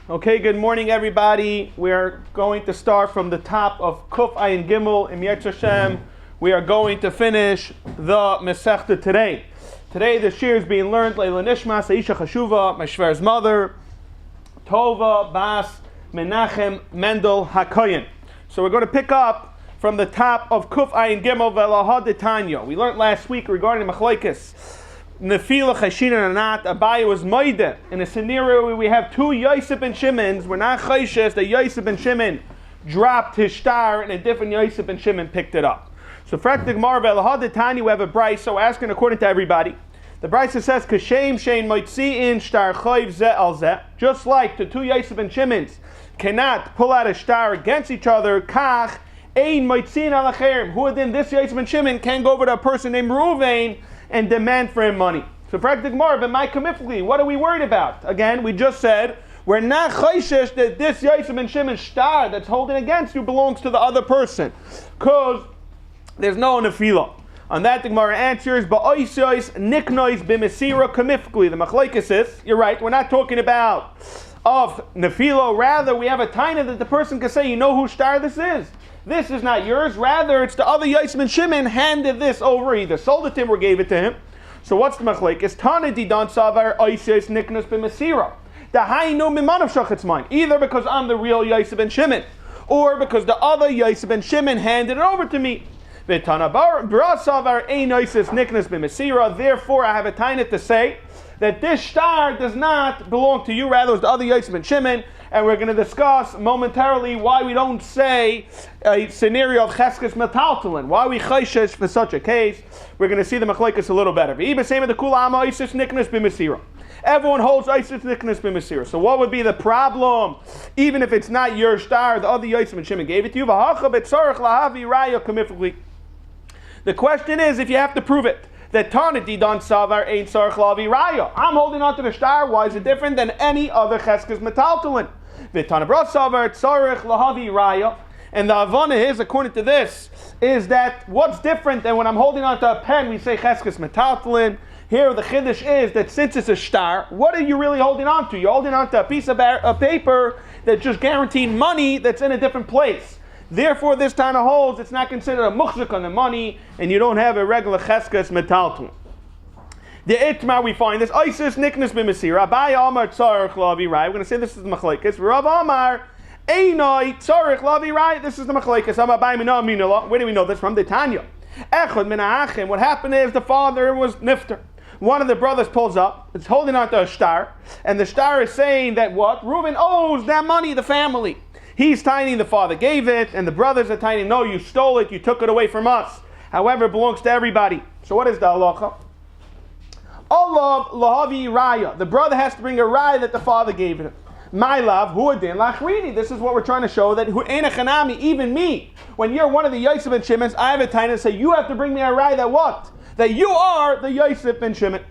Okay, good morning everybody. We are going to start from the top of Kuf Ayin Gimel in Yetz Hashem. We are going to finish the Masechta today. Today the Shiur is being learned Leila Nishmas Aisha Chashuva, my Shver's mother, Tova Bas Menachem Mendel HaKoyen. So we're going to pick up from the top of Kuf Ayin Gimel Velahad Tanya. We learned last week regarding Machlekes Nefila Scheiner and not. Abaye was Moide. In a scenario where we have two Yosef and Shimons, we're not Chayshes that Yosef and Shimon dropped his star and a different Yosef and Shimon picked it up. So Fraktik Marvel Haditani, we have a Bryce, so asking according to everybody. The Bryce says Kashem Shein Moitziin Star Chayv Ze Al Ze. Just like the two Yosef and Shimons cannot pull out a star against each other, Kach Ein Moitziin Al Acherim. Who then this Yosef and Shimon can go over to a person named Ruvain and demand for him money. So Fraktik Marv, my comifli, what are we worried about? Again, we just said we're not chayshish that this Yosef and Shimon star that's holding against you belongs to the other person, because there's no nefila. On that, the Gemara answers, ba'oisois niknois b'mesira comifli. The machlekes is, you're right, we're not talking about of nefila. Rather, we have a taina that the person can say, you know whose star this is. This is not yours. Rather, it's the other Yosef and Shimon handed this over, either sold it to him or gave it to him. So what's the machlekes? Tana di don savar oisos niknos b'mesira. The hainu mimanav shachetz mine. Either because I'm the real Yosef and Shimon, or because the other Yosef and Shimon handed it over to me. V'tana bra savar ein oisos niknos b'mesira. Therefore, I have a taina to say that this star does not belong to you. Rather, it's the other Yosef and Shimon. And we're going to discuss momentarily why we don't say a scenario of cheskes metaltalin. Why we chayshes for such a case. We're going to see the machlekes a little better. Everyone holds isis niknas b'mesira. So what would be the problem? Even if it's not your star, the other Yosef and Shimon gave it to you. The question is if you have to prove it. That Tanati don savar ain't sarch lavi raya. I'm holding on to the star. Why is it different than any other cheskes metaltalin? The Tanabra savar sarch lahavi raya. And the Havana is, according to this, is that what's different than when I'm holding on to a pen, we say cheskes metaltalin. Here the chiddush is that since it's a star, what are you really holding on to? You're holding on to a piece of paper that just guaranteed money that's in a different place. Therefore, this Tana holds it's not considered a muchzik on the money, and you don't have a regular cheskes metaltalin. The itmar we find this isis niknas b'mesira. Abaye Amar tzarich lavi rai. We're going to say this is the machlekes. Rav Amar einoi tzarich lavi rai. This is the machlekes. Abaye mina minala. Where do we know this from? The Tanya. Echad min ha'achim. What happened is the father was nifter. One of the brothers pulls up. It's holding on to a star, and the star is saying that what Reuben owes that money the family. He's tiny, the father gave it, and the brothers are tiny, no, you stole it, you took it away from us. However, it belongs to everybody. So what is the halacha? Olav lahavi raya. The brother has to bring a raya that the father gave it. My love, huadin lachrini. This is what we're trying to show, that hu'enachanami, even me, when you're one of the Yosef and Shimons, I have a tiny to say, you have to bring me a raya that what? That you are the Yosef and Shimon.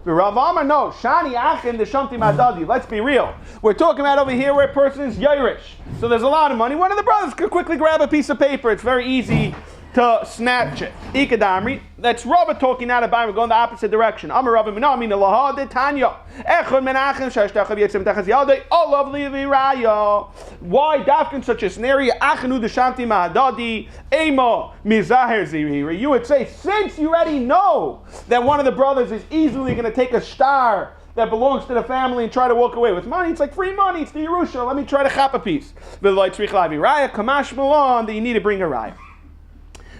The Rav Amar, no, Shani Achim the Shamti Madadi. Let's be real. We're talking about over here where a person is Yairish. So there's a lot of money. One of the brothers could quickly grab a piece of paper. It's very easy to snatch it. Ikadamri. That's Rabba talking out of Bible, going the opposite direction. Amar Rabba Minamina Lahad Tanya. Echad Menachem Shashtachav Yetzim Tachas Yaldei. All of Levi Raya. Why dafkin such a scenario? Achanu the Shamti Madadi. Ema Mizahir Zihiri. You would say, since you already know that one of the brothers is easily going to take a star that belongs to the family and try to walk away with money, it's like free money, it's the Yerusha, let me try to chop a piece. Raya Kamash Milan, that you need to bring a raya.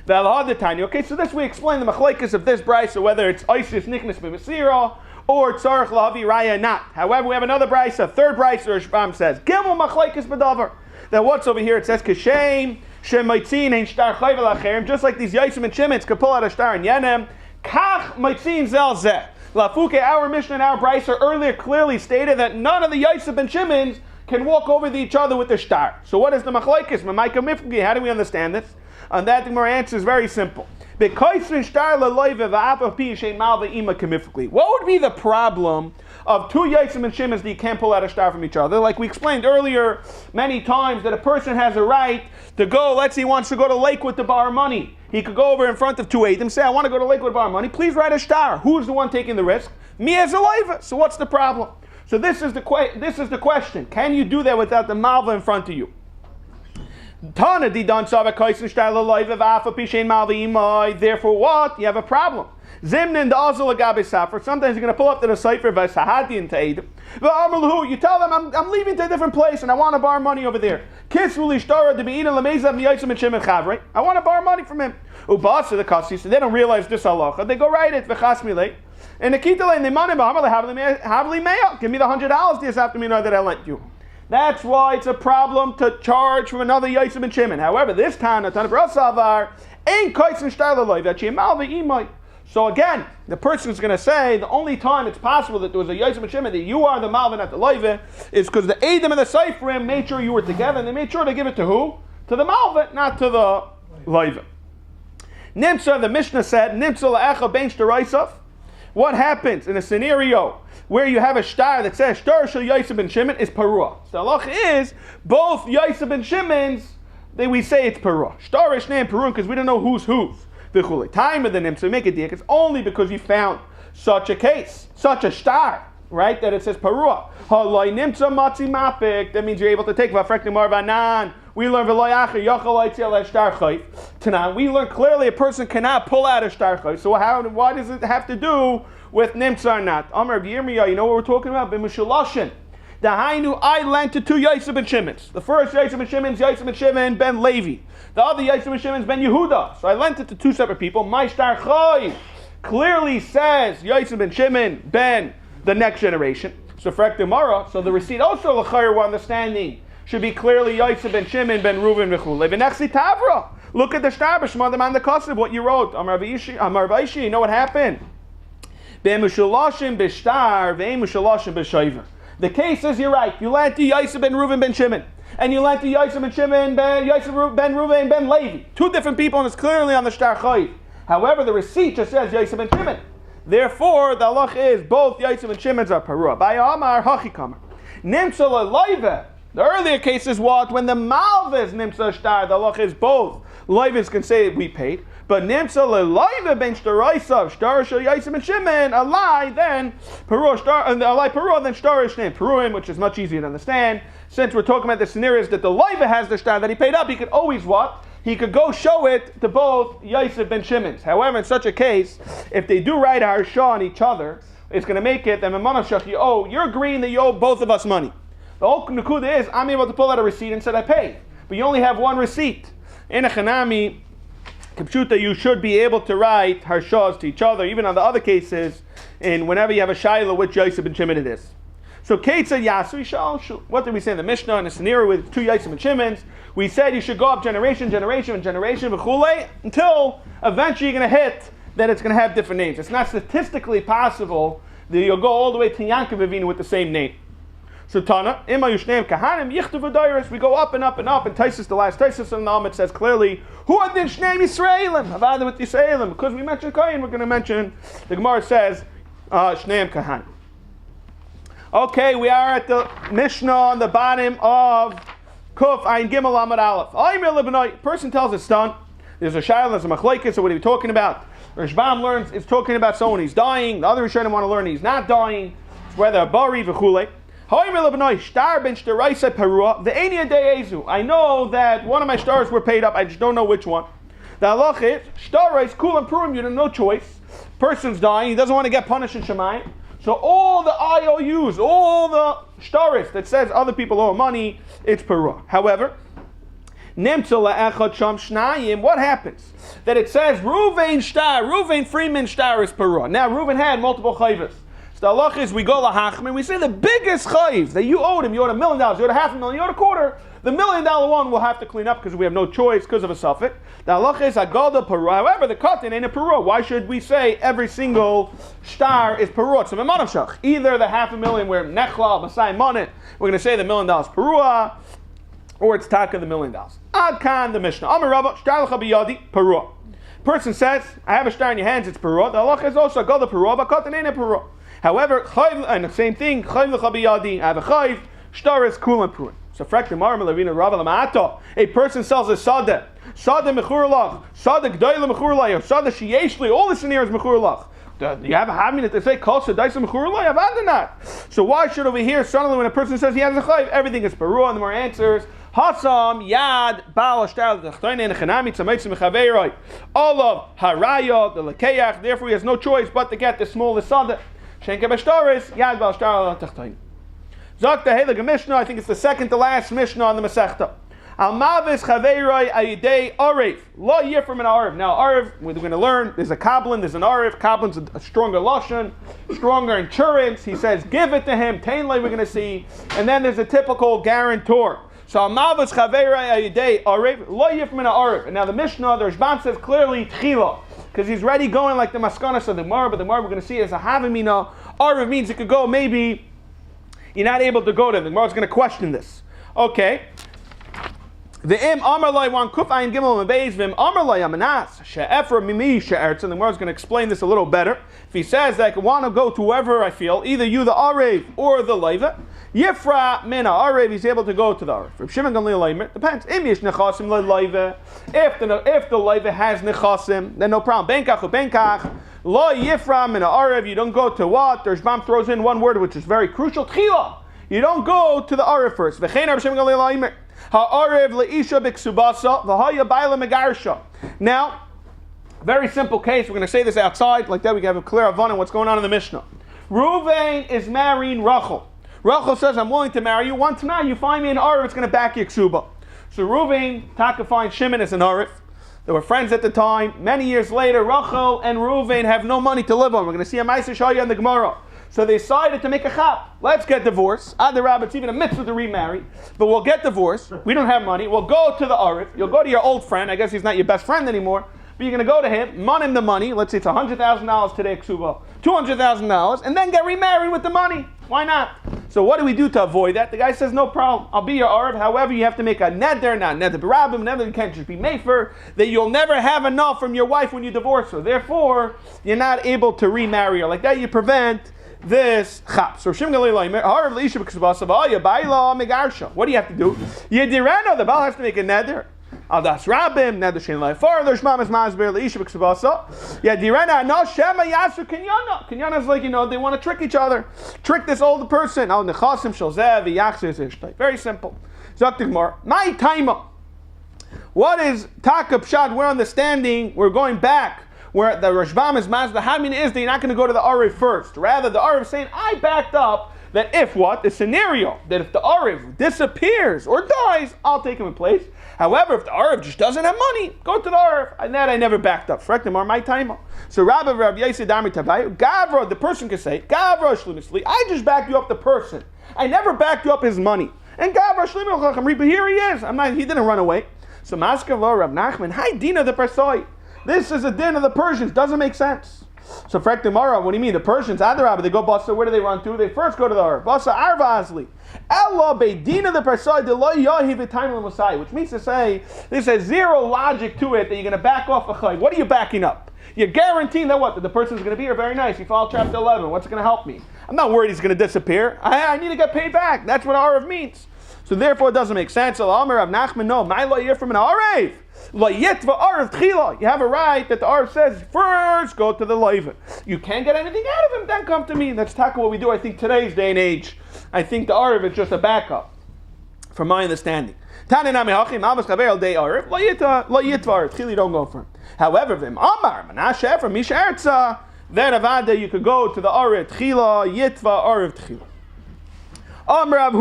Okay, so this we explain the machlekes of this brisa, whether it's isis niknas b'mesira or tzarich lahavi raya not. However, we have another brisa, third brisa, Rishbam says gimel machlekes b'davar. That what's over here? It says kashem shemaitzin ein shtar chayv alacherim. Just like these Yosef and Shimons could pull out a star in Yenem. Kach maitzin zel zeh. Lafuke, our Mishnah and our brisa earlier clearly stated that none of the Yosef and Shimons can walk over each other with the star. So what is the machlekes? How do we understand this? And that the answer is very simple. What would be the problem of two Yosef and Shimons that you can't pull out a star from each other? Like we explained earlier many times that a person has a right to go, let's say he wants to go to Lakewood to borrow money. He could go over in front of two Eidim, say, I want to go to Lakewood to borrow money. Please write a star. Who's the one taking the risk? Me as a leiva. So what's the problem? So this is the question. Can you do that without the malva in front of you? Therefore what? You have a problem. Zimnin the azul agabe safer. Sometimes you're going to pull up to the sefer v'sahadian teid. You tell them I'm leaving to a different place and I want to borrow money over there. I want to borrow money from him. Ubasa the kasi, so they don't realize this halacha. They go write it v'chasmile. And the kitale and the money havli meya. Give me the $100 this afternoon that I lent you. That's why it's a problem to charge from another Yosef and Shimon. However, this time, ain't so again, the person is going to say the only time it's possible that there was a Yosef and Shimon, that you are the Malvin at the Loive, is because the Adam and the Seifrim made sure you were together, and they made sure to give it to who? To the Malvin, not to the Loive. Nimsa, the Mishnah said, Nimsa la'echa ben sh'taraisaf. What happens in a scenario where you have a star that says Shtar Shel Yosef ben Shimon is parua? So the halacha is both Yosef and Shimon's. We say it's parua. Shtar is named parua because we don't know who's whose. The time of the nimsa make a diak. It's only because you found such a case, such a star, right? That it says parua. Haloi nimsa matzi mapik. That means you're able to take v'afrekti marvanan. We learn Tanan. We learn clearly a person cannot pull out a shtar chayv. So why does it have to do with nimsa or not? Amar Yirmiyah, you know what we're talking about? B'mishaloshin. The Hainu, I lent to two Yosef and Shimons. The first Yosef and Shimon ben Levi. The other Yosef and Shimon ben Yehuda. So I lent it to two separate people. My shtar chayv clearly says Yosef and Shimon ben the next generation. So frek Gemara. So the receipt also l'chayr we're understanding should be clearly Yosef ben Shimon ben Reuven v'chulei. V'nechsi tavra. Look at the shtar b'shma man the kosev. What you wrote. Amar Vaishi. You know what happened? Be'emushalashim b'shtar ve'emushalashim b'shayver. The case is, you're right. You lent to Yosef ben Reuven ben Shimon, and you lent to Yosef ben Shimon ben Reuven ben Levi. Two different people, and it's clearly on the shtar chayv. However, the receipt just says Yosef ben Shimon. Therefore, the halach is both Yosef and Shimon's are parua. By Amar hachikamer nimsa le'loive. The earlier case is what? When the malva is nimsa shtar, the halach is both. Loives can say we paid. But nimsa le'loive ben shtaraisav shtar shel Yosef and Shimon a lie, then parua shtar, a lie parua, then shtar is named paruim, which is much easier to understand. Since we're talking about the scenarios that the loive has the shtar that he paid up, he could always what? He could go show it to both Yosef ben Shimon's. However, in such a case, if they do write a harsha on each other, it's going to make it that you're agreeing that you owe both of us money. The whole nukuda is, I'm able to pull out a receipt and said I paid. But you only have one receipt. In a chanami, Kipshuta, you should be able to write harshas to each other, even on the other cases, and whenever you have a shayla, which Yosef ben Shimon it is. So Ketza Yasu Yishal. What did we say in the Mishnah in the scenario with two Yosef and Shimons? We said you should go up generation, v'chulei, until eventually you're going to hit that it's going to have different names. It's not statistically possible that you'll go all the way to Yankov Avinu with the same name. So Tana, Ima Yushneim Kahanim, Yichtav Adairis, we go up and up and up, and Taisus, the last Taisus in the Amid says clearly, Hu Adin Shneim Yisraelim, Havada with Yisraelim, because we mentioned Kayin, we're going to mention, the Gemara says, Shneim Kahanim. Okay, we are at the Mishnah on the bottom of Kuf Ayin Gimel Amud Aleph. Person tells his son, there's a shayla, there's a machlekes, so what are we talking about? Rishbam learns, it's talking about someone who's dying. The other Rishonim want to learn he's not dying. It's whether a bari v'chulei. I know that one of my stars were paid up, I just don't know which one. The halach is, shtar is cool and purim, you have no choice. Person's dying, he doesn't want to get punished in Shemayim. So all the IOUs, all the shtaris that says other people owe money, it's parua. However, what happens? That it says Reuven Freeman shtar is parua. Now Reuven had multiple chayvas. So the halach is we go lahachman, we say the biggest chayv that you owed him, you owed $1 million, you owed $500,000, you owed a quarter. The $1 million one we'll have to clean up because we have no choice because of a suffix. The halach is agalda parua. However, the katan ain't a parua. Why should we say every single shtar is parua? So either the $500,000 where nechla b'sai monet, we're going to say the $1 million parua, or it's taka the $1 million. Ad kan the Mishnah. Amar Rabba shtar lecha biyadi parua. Person says, I have a shtar in your hands, it's parua. The halach is also agalda parua, but katan ain't a parua. However, chayv, and the same thing, chayv lecha biyadi. I have a chayv, shtar is cool and pruin. So frak the mar melavina rava lamaato. A person sells a sada mechurlach, sada gdoyle mechurlach, sada sheyeshli. All the scenarios mechurlach. You have a having to say kosa daisam churulay avadinat. So why should over here suddenly when a person says he has a chayv, everything is perua, and the more answers hasam yad bal ashtar l'tachtoinen chanami tzameitzim mechaveiroi olav haraya the lekeach. Therefore he has no choice but to get the smallest sada. Shenke b'shtaris yad bal ashtar l'tachtoinen. Zok the Heilige Mishnah. I think it's the second to last Mishnah on the Masechta. Al mavis chaveiroi ayidei arev lo yifrim an arev. Now arev, we're going to learn. There's a kablin, there's an arev. Kablin's a stronger lashon, stronger insurance. He says, give it to him. Tainlay, we're going to see, and then there's a typical guarantor. So al mavis chaveiroi ayidei arev lo yifrim an arev. And now the Mishnah, the Rashbam says clearly tchila, because he's ready going like the maskanas of the Gemara. But the Gemara we're going to see is a havimina. Arev means it could go maybe. You're not able to go to them. The Gemara is going to question this. Okay. The im amarlai one kuf ayin gimel mebeis v'im amarlai amanas she'efra mimi she'ertz. And the Gemara is going to explain this a little better. If he says that I want to go to whoever I feel, either you the arev or the leiva, yifra mina arev, he's able to go to the arev. From Shimon Gamliel leimer, depends. Im yish nechasim leiva. If the leiva has nechasim, then no problem. Benkach or benkach. Lo yifra min ha'arev, you don't go to what? The Rashbam throws in one word which is very crucial, tchila. You don't go to the arev first. V'chein Shimon Gamliel leimer. Ha'arev le'isha b'ksubasa, v'haya b'ayla megarsha. Now, very simple case. We're going to say this outside, like that we have a clear avon on what's going on in the Mishnah. Ruvain is marrying Rachel. Rachel says, I'm willing to marry you. One tonight, you find me an arev, it's going to back your ksuba. So Ruvain, Taka finds Shimon as an arev. They were friends at the time. Many years later, Rachel and Ruvain have no money to live on. We're going to see a Ma'aseh Shaya in the Gemara. So they decided to make a chap. Let's get divorced. Adarab, it's even a mitzvah to remarry. But we'll get divorced. We don't have money. We'll go to the arev. You'll go to your old friend. I guess he's not your best friend anymore. But you're going to go to him, mon him the money. Let's say it's $100,000 today, ksuba. $200,000. And then get remarried with the money. Why not? So what do we do to avoid that? The guy says, no problem. I'll be your arev. However, you have to make a neder, not neder barabim. Never, you can't just be mefer. That you'll never have enough from your wife when you divorce her. Therefore, you're not able to remarry her. Like that, you prevent this chap. So Shimon Gamliel leimer, what do you have to do? Yedirena, the Baal has to make a neder. Aldas Rabim, neder shein leifar, there's mamas masber leisha b'ksubasa. Yedirena, no shema yasu kinyana. Kinyana is like, they want to trick each other. Trick this older person. Al nechasim shalzev v'yachzir zishtay. Very simple. Zok the Gemara. My taima. What is taka pshad? We're understanding. We're going back. Where the Rashbam is mas, the Hamin is that you're not going to go to the Arev first. Rather, the Arev is saying, I backed up that if what? The scenario, that if the Arev disappears or dies, I'll take him in place. However, if the Arev just doesn't have money, go to the Arev. And that I never backed up. Frektim are my time. So Rabbi Yosef Dami Tavayu, Gavra, the person can say, Gavra Shlimisli, I just backed you up the person. I never backed you up his money. And Gavra Shlimisli, but here he is. He didn't run away. So Maskav Lo Rav Nachman, Hi Dina the Persoi. This is a din of the Persians. Doesn't make sense. So, Frek Demara, what do you mean? The Persians, Adarab, they go Basa. Where do they run to? They first go to the Arv. Basa Arva Azli. Ella Beidina the Persai de Lo Yahi V'Taim L'Musai, which means to say, this has zero logic to it that you're going to back off a chay. What are you backing up? You're guaranteeing that what? That the person's going to be here. Very nice. You follow chapter 11. What's it going to help me? I'm not worried he's going to disappear. I need to get paid back. That's what Arv means. So, therefore, it doesn't make sense. Amar of Nachman, no. My lo yir from an Arev. You have a right that the Arv says, first go to the Leiva. You can't get anything out of him, then come to me. That's taka what we do, I think, today's day and age. I think the Arv is just a backup, from my understanding. Don't go for him. However, then Avada, you could go to the Arv Tchila, Yitva, Arv Tchila. Where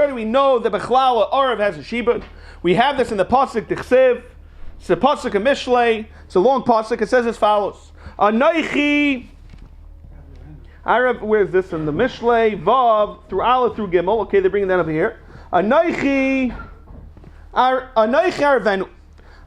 do we know that Bechlala Arv has a shibud? We have this in the pasuk Tichsev. It's the pasuk of Mishlei. It's a long pasuk. It says as follows: Anoichi. Arab. Where's this in the Mishlei? Vav through Aleph through Gimel. Okay, they're bringing that up here. Anoichi. Anoichi Arvenu.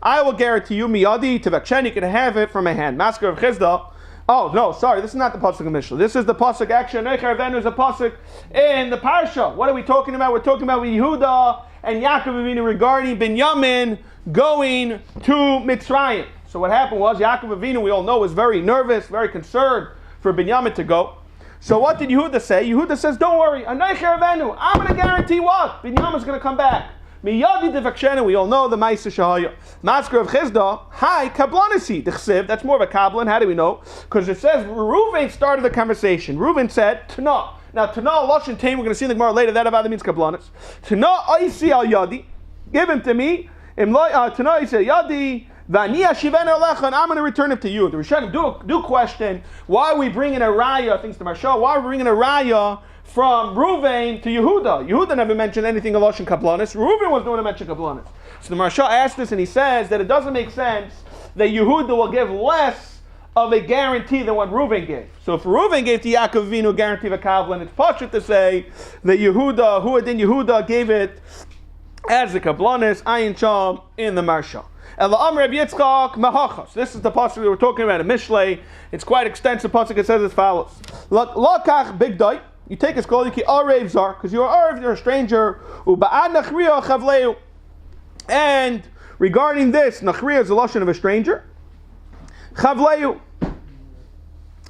I will guarantee you miyadi tevakshen. You can have it from a hand. Masker of Chizda. Oh, no, sorry, this is not the pasuk of Mishlei. This is the pasuk, actually, Anoichi Arvenu is a pasuk in the Parsha. What are we talking about? We're talking about Yehuda and Yaakov Avinu regarding Binyamin going to Mitzrayim. So what happened was, Yaakov Avinu, we all know, was very nervous, very concerned for Binyamin to go. So what did Yehuda say? Yehuda says, don't worry, Anoichi Arvenu, I'm going to guarantee what? Binyamin's going to come back. Miyadi devakshena, we all know the Maisa Shahaya. Masker of Chizda, hi, Kablanisi, the Chsiv, that's more of a Kablan, how do we know? Because it says, Reuven started the conversation. Reuven said, Tana. Now, Tana, Lashon Tain, we're going to see in the Gemara later, that about means Kablanis. Tana, Aisi al Yadi, give him to me. Tana, Aisi al Yadi, Vani Ashivena Alecha, and I'm going to return him to you. The Rishonim do question, why are we bringing a Raya, thanks to Marsha, why are we bringing a Raya from Reuven to Yehuda? Yehuda never mentioned anything of Lashon Kablanis. Reuven was the one to mention Kablanis. So the Marsha asked this, and he says that it doesn't make sense that Yehuda will give less of a guarantee than what Reuven gave. So if Reuven gave to Yaakov Avinu a guarantee of a Kablan, it's pashut to say that Yehuda gave it as a Kablanis, Ayin Sham, in the Marsha. This is the pasuk we were talking about in Mishlei. It's quite extensive pasuk. It says as follows: Lakach big day. You take his clothing, ki arev zar, because you're arev, you're a stranger. Uba'ad nachriya chavleu. And regarding this, nachriya is a lashon of a stranger. Chavleu.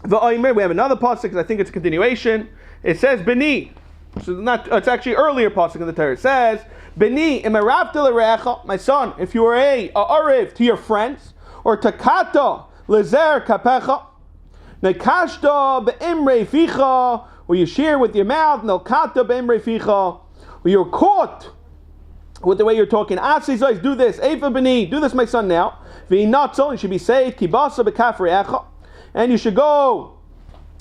We have another pasuk, because I think it's a continuation. It says beni. So it's actually earlier pasuk in the Torah. It says beni imarafta l'recha, my son, if you are a arev to your friends, or takata lezer kapecha, nekashta be'imrei ficha, or you share with your mouth, nelkata be'imrei ficha, or you're caught with the way you're talking. Asizos, do this. Eifa b'ni, do this, my son, now. V'inatzo, you should be saved. Kibasa b'kafrecha, and you should go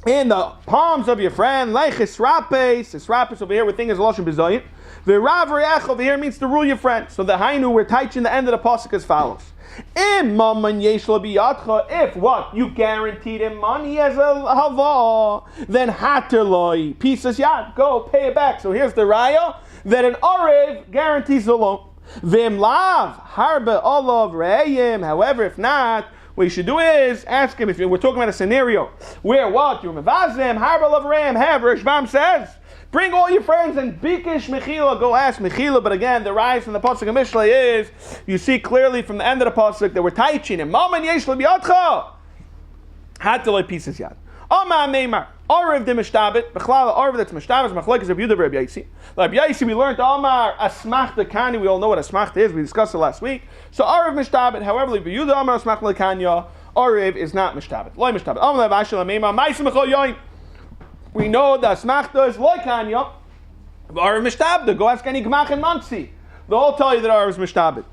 in the palms of your friend. Like Israpes over here, we think is a lashon b'zoyin. V'rav re'ech over here means to rule your friend. So the hainu, we're teaching the end of the pasuk as follows. If what? You guaranteed him money as a hava, then haterloi, pieces yad, go pay it back. So here's the raya, that an arev guarantees the loan. Vim lav, harba olav re'ayim, however, if not, what you should do is ask him, if we're talking about a scenario where what? You're mevazim, harba olav re'ayim, have, Rishbam says, bring all your friends and bikish mechila, go ask mechila. But again, the rise from the pasuk of Mishlei is, you see clearly from the end of the pasuk that we're taiching him. Maman yesh lebiyadcha, had to lay pieces yad. Ama meimar arev de mishtabit, bechlal arev that's mishtabit, machlekes Reb Yehuda Reb Yaisi. Reb Yaisi, we learned Amar asmachta kani. We all know what asmachta is. We discussed it last week. So arev mishtabit. However, Reb Yehuda Amar asmachta lekanya, arev is not mishtabit. Loy mishtabit. Amar levashel meimar ma'asim mechol yoin. We know that Asmachta is like Anya, Arav Mishtabda. Go ask any Gmach and Mansi. They'll all tell you that Arav is Mishtabed.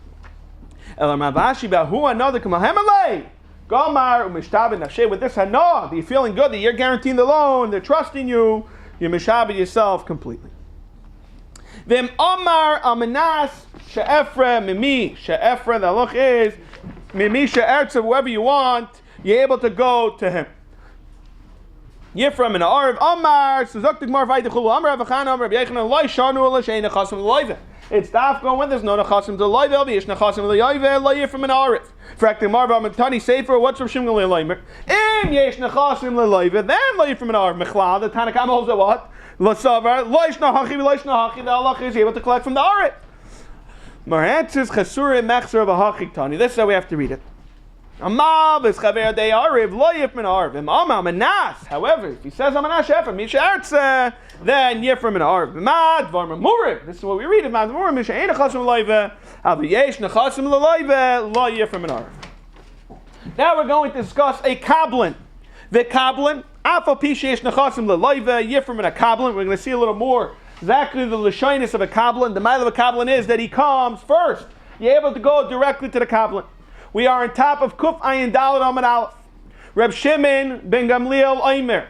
Elam Avashi Bahu another Kamahemalei. Gomar Mishtabed Nafshe. With this Hana, you're feeling good that you're guaranteeing the loan, they're trusting you, you're Mishabed yourself completely. Vim Amar Amanas She'efra Mimi. She'efra, the look is Mimi She'ertza, whoever you want, you're able to go to him. Yifram and Arav Amar, Suzuktik Mar Vaidachulu, Amar Avachan, Amar Yechanan, Lai Shanu, Lashain, Nechasim, Loive. It's Daf going when there's no Nechasim to Loive, Vish Nechasim, Loive, Lai Yifram and Arav. Fracting Marva Matani Sefer, what's from Shimon Leimer? Im Yesh Nechasim, Loive, then Lai Yifram and Arav. Mechlal, the Tanakam holds what? Lasavar, Loish Nahachi, the Allah is able to collect from the Arav. Marhantzis Chasura Machzer of a Hachik. This is how we have to read it. However, if he says Amanas Shefem, Misha then Yifram and Arv. Mad Varma Muriv. This is what we read in Mad Muriv. Misha Ein Nechasim L'Loive. Aviyesh Nechasim L'Loive. Lo Yifram and Arv. Now we're going to discuss a Kablan. The Kablan. Afal Pishesh Nechasim L'Loive. Yifram and a Kablan. We're going to see a little more exactly the Lashonis of a Kablan. The mile of a Kablan is that he comes first. You're able to go directly to the Kablan. We are on top of Kuf Ayin Daled Amid Aleph. Reb Shimon ben Gamliel Omer.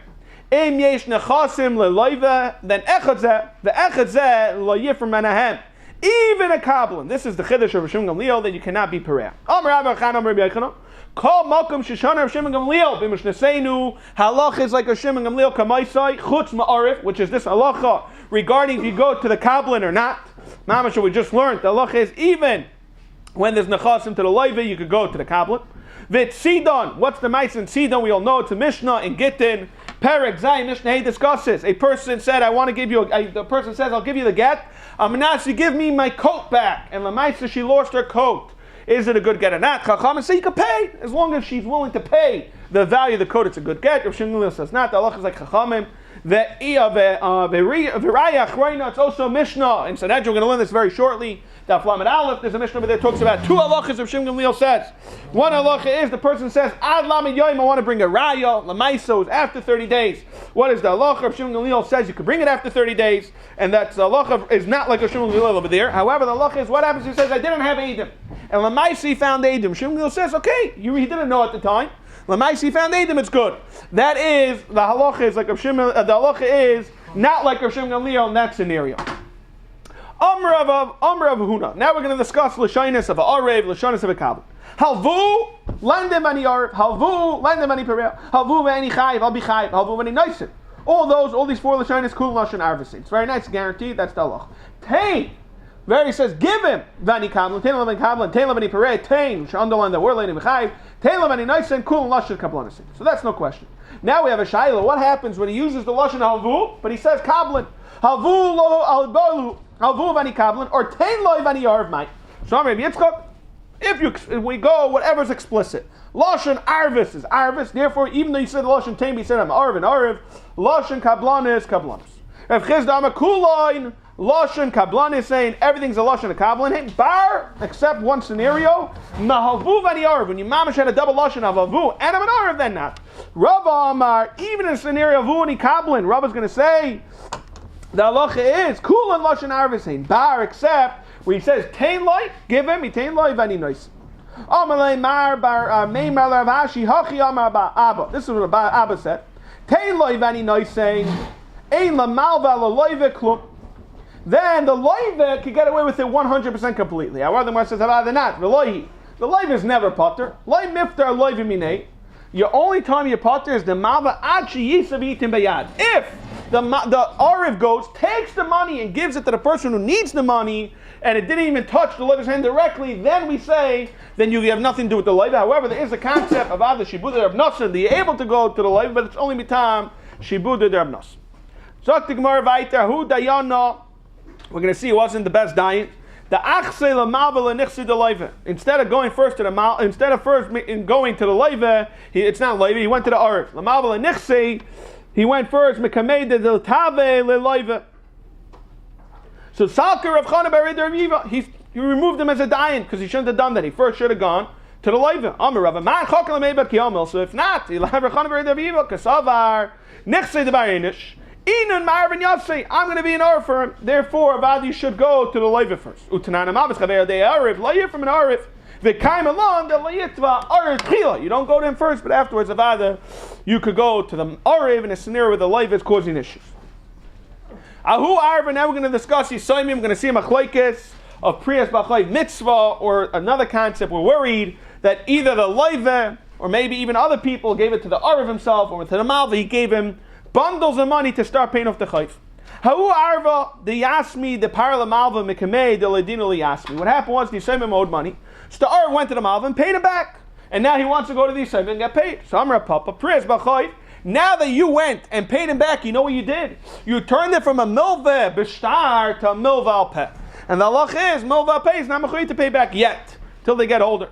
Im yesh nechasim leloive, then echadzeh, the echadzeh lo yifram anahem. Even a kablan. This is the chiddush of Reb Shimon Gamliel that you cannot be pareah. Amar Rabbi Chan Amar Rabbi Yechanan. Kol makom sheshana Reb Shimon Gamliel b'mishneseinu halach is like a Shimon Gamliel kamaisai chutz ma'arif, which is this halacha regarding if you go to the kablan or not. Mamash, we just learned the halacha is even when there's nechasim to the loive, you could go to the kablan. Vit Sidon, what's the mice in Sidon? We all know it's a Mishnah in Gittin. Perek Zayin Mishnah he discusses. A person said, I want to give you, the person says, I'll give you the get. Amanas, you give me my coat back. And Lamaisa, she lost her coat. Is it a good get or not? Chacham say you can pay. As long as she's willing to pay the value of the coat, it's a good get. Rav Shimon says not. The halacha is like Chachamim. It's also Mishnah. In Sanhedrin, we're going to learn this very shortly. Daf Lamed Aleph, there's a Mishnah over there that talks about two halachas of Shimon Gamliel says. One halacha is the person says, Ad Lamed Yoim, I want to bring a raya, Lamaiso, after 30 days. What is the halacha of Shimon Gamliel says? You can bring it after 30 days, and that the halacha is not like a Shimon Gamliel over there. However, the halacha is what happens, he says, I didn't have Eidim. And Lamaisi found Eidim. Shimon Gamliel says, okay, he didn't know at the time. Lamaisi found Eidim, it's good. That is, the halacha is like a Shimon, the halacha is not like a Shimon Gamliel in that scenario. Amr of Huna. Now we're going to discuss L'shainis of a Arev, L'shainis of a Kabbalah. Halvu, landem ani Arev, Halvu, landem ani Perel, Halvu ani Chayiv, I'll be Chayiv, Halvu ani Noisin. All these four L'shainis, Kul Lashon Arvasin. It's very nice, guaranteed, that's the halach. Tain, there he says, give him, Vani Kabbalah, Tain Lavani Kabbalah, Tain Lavani Perel, Tain, which underline the word, Lani Mechayiv, Tain Lavani Noisin, Kul Lashon Kabbalah. So that's no question. Now we have a Shaila. What happens when he uses the Lashon Halvu, but he says Kabbalah, Halvu lo al-Balu, Halvu vani Kabbalah, or Tain loy vani Yarv Mai. So Rabbi Yitzchak, if we go, whatever's explicit. Lashon Arvis is Arvis, therefore, even though you said Lashon Tain, he said I'm Arv and Arv, Lashon Kabbalah is Kabbalah. If Chizda Amakuloin, Lashon Kabbalah is saying everything's a Lashon of Kabbalah, bar, except one scenario, Mahalvu vani Arv, when you mamash had a double Lashon of Halvu, and I'm an Arv, then not. Rava Amar, even in a scenario of Vu and Kabbalah, Rava's going to say, the halacha is Kul and Lashon Arvisin bar, except where he says Tain loy, give him, he Tain loy vani Nois. Amalei Mar bar Meimar Ravashi Hachi Amar Abba. This is what Abba said. Tain loy vani Nois saying Ein la malva la loive klum. Then the loive could get away with it 100% completely. However, the Gemara says rather not. The loive is never potter. Loy miftar loive minei. Your only time you're potter is the malva achi yisav itim bayad. If the Ariv goes, takes the money and gives it to the person who needs the money, and it didn't even touch the loive's hand directly, then we say, then you have nothing to do with the loive. However, there is a concept of Ada Shibuda Rab Nosson, that you're able to go to the loive, but it's only mitam Shibuda Rab Nosson. Zok the Gemara Vayter, Hu Dayana, we're going to see it wasn't the best diet. The Achse la Malva la Nichse de loive. Instead of going first to the Mal, instead of first going to the loive, it's not loive, he went to the Ariv. La Malva la Nichse, he went first, Mekamei de del Tave le loive. So Salker of Chana Bar Yiva, he removed him as a dayan because he shouldn't have done that. He first should have gone to the loive. Amar Rava Man Chokal Meiba Kiyomel. So if not, he'll have Chana Bar Yiva Kasavar Nichse de Barinish. Inun Marvin Yossi, I'm going to be an Arif for him. Therefore, Avadi should go to the loive first. Utanana Mavis Chaver de Arif, loive from an Arif. V'kaim alon de layitva Arif Chila. You don't go to him first, but afterwards, Avada, you could go to the Arif in a scenario where the loive is causing issues. Ahu Arif, now we're going to discuss Yisoimim. We're going to see a machlokes of Priyas B'chayv Mitzvah, or another concept. We're worried that either the loive, or maybe even other people, gave it to the Arif himself, or to the Malva, he gave him bundles of money to start paying off the chayv. Ha'u arva the yasmi the parla malva mekamei the ledino yasmi. What happened was the Yisayim owed money. So the Arv went to the malva and paid him back, and now he wants to go to the Yisayim and get paid. So Amar Papa Pris B'chayv. Now that you went and paid him back, you know what you did? You turned it from a milveh b'shtar to a milveh al peh. And the halach is milveh al peh is not mechuyev to pay back yet till they get older.